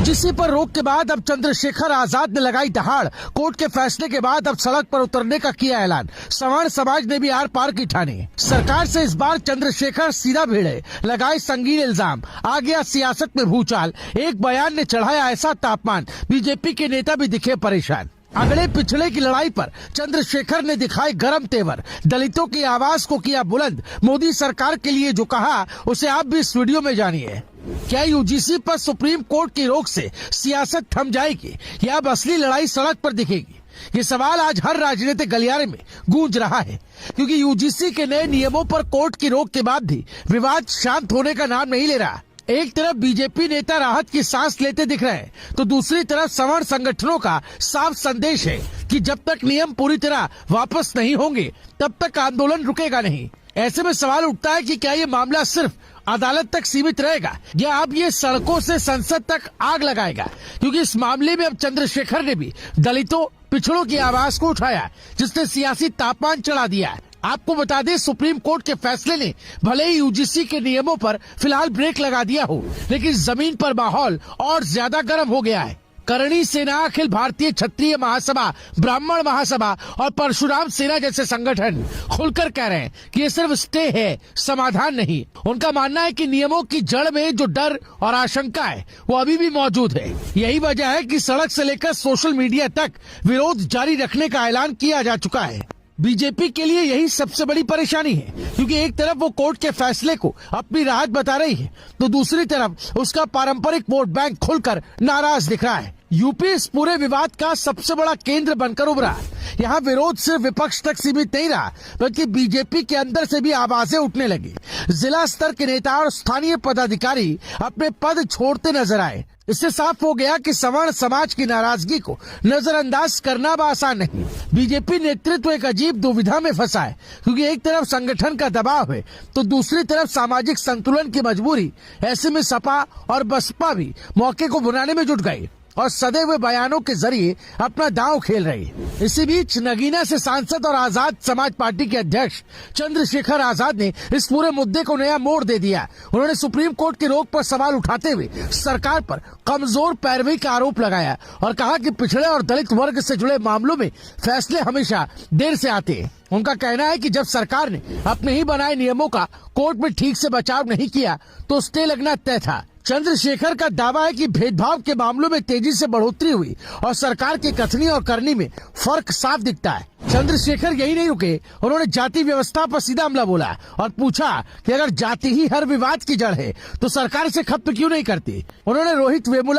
UGC पर रोक के बाद अब चंद्रशेखर आजाद ने लगाई दहाड़। कोर्ट के फैसले के बाद अब सड़क पर उतरने का किया ऐलान। सवर्ण समाज ने भी आर पार की ठानी। सरकार से इस बार चंद्रशेखर सीधा भिड़े, लगाए संगीन इल्जाम। आ गया सियासत में भूचाल। एक बयान ने चढ़ाया ऐसा तापमान, बीजेपी के नेता भी दिखे परेशान। अगले पिछड़े की लड़ाई पर चंद्रशेखर ने दिखाए गरम तेवर। दलितों की आवाज को किया बुलंद। मोदी सरकार के लिए जो कहा उसे आप भी इस वीडियो में जानिए। क्या यूजीसी पर सुप्रीम कोर्ट की रोक से सियासत थम जाएगी या अब असली लड़ाई सड़क पर दिखेगी? ये सवाल आज हर राजनीतिक गलियारे में गूंज रहा है, क्योंकि यूजीसी के नए नियमों पर कोर्ट की रोक के बाद भी विवाद शांत होने का नाम नहीं ले रहा। एक तरफ बीजेपी नेता राहत की सांस लेते दिख रहे हैं, तो दूसरी तरफ सवर्ण संगठनों का साफ संदेश है कि जब तक नियम पूरी तरह वापस नहीं होंगे तब तक आंदोलन रुकेगा नहीं। ऐसे में सवाल उठता है कि क्या ये मामला सिर्फ अदालत तक सीमित रहेगा या अब ये सड़कों से संसद तक आग लगाएगा? क्योंकि इस मामले में अब चंद्रशेखर ने भी दलितों, पिछड़ों की आवाज को उठाया, जिसने सियासी तापमान चढ़ा दिया है। आपको बता दें, सुप्रीम कोर्ट के फैसले ने भले ही यूजीसी के नियमों पर फिलहाल ब्रेक लगा दिया हो, लेकिन जमीन पर माहौल और ज्यादा गर्म हो गया है। करणी सेना, अखिल भारतीय क्षत्रिय महासभा, ब्राह्मण महासभा और परशुराम सेना जैसे संगठन खुलकर कह रहे हैं कि ये सिर्फ स्टे है, समाधान नहीं। उनका मानना है कि नियमों की जड़ में जो डर और आशंका है वो अभी भी मौजूद है। यही वजह है कि सड़क से लेकर सोशल मीडिया तक विरोध जारी रखने का ऐलान किया जा चुका है। बीजेपी के लिए यही सबसे बड़ी परेशानी है, क्योंकि एक तरफ वो कोर्ट के फैसले को अपनी राहत बता रही है, तो दूसरी तरफ उसका पारंपरिक वोट बैंक खुलकर नाराज दिख रहा है। यूपी इस पूरे विवाद का सबसे बड़ा केंद्र बनकर उभरा। यहाँ विरोध सिर्फ विपक्ष तक सीमित नहीं रहा, बल्कि बीजेपी के अंदर से भी आवाजें उठने लगी। जिला स्तर के नेता और स्थानीय पदाधिकारी अपने पद छोड़ते नजर आए। इससे साफ हो गया कि सवर्ण समाज की नाराजगी को नजरअंदाज करना अब आसान नहीं। बीजेपी नेतृत्व एक अजीब दुविधा में फंसा है, क्योंकि एक तरफ संगठन का दबाव है तो दूसरी तरफ सामाजिक संतुलन की मजबूरी। ऐसे में सपा और बसपा भी मौके को भुनाने में जुट गई और सदे हुए बयानों के जरिए अपना दांव खेल रही है। इसी बीच नगीना से सांसद और आजाद समाज पार्टी के अध्यक्ष चंद्रशेखर आजाद ने इस पूरे मुद्दे को नया मोड़ दे दिया। उन्होंने सुप्रीम कोर्ट की रोक पर सवाल उठाते हुए सरकार पर कमजोर पैरवी का आरोप लगाया और कहा कि पिछड़े और दलित वर्ग से जुड़े मामलों में फैसले हमेशा देर से आते हैं। उनका कहना है कि जब सरकार ने अपने ही बनाए नियमों का कोर्ट में ठीक से बचाव नहीं किया तो स्टे लगना तय था। चंद्रशेखर का दावा है कि भेदभाव के मामलों में तेजी से बढ़ोतरी हुई और सरकार की कथनी और करनी में फर्क साफ दिखता है। चंद्रशेखर यही नहीं रुके, उन्होंने जाति व्यवस्था पर सीधा हमला बोला और पूछा कि अगर जाति ही हर विवाद की जड़ है तो सरकार इसे खत्म क्यों नहीं करती। उन्होंने रोहित वेमुला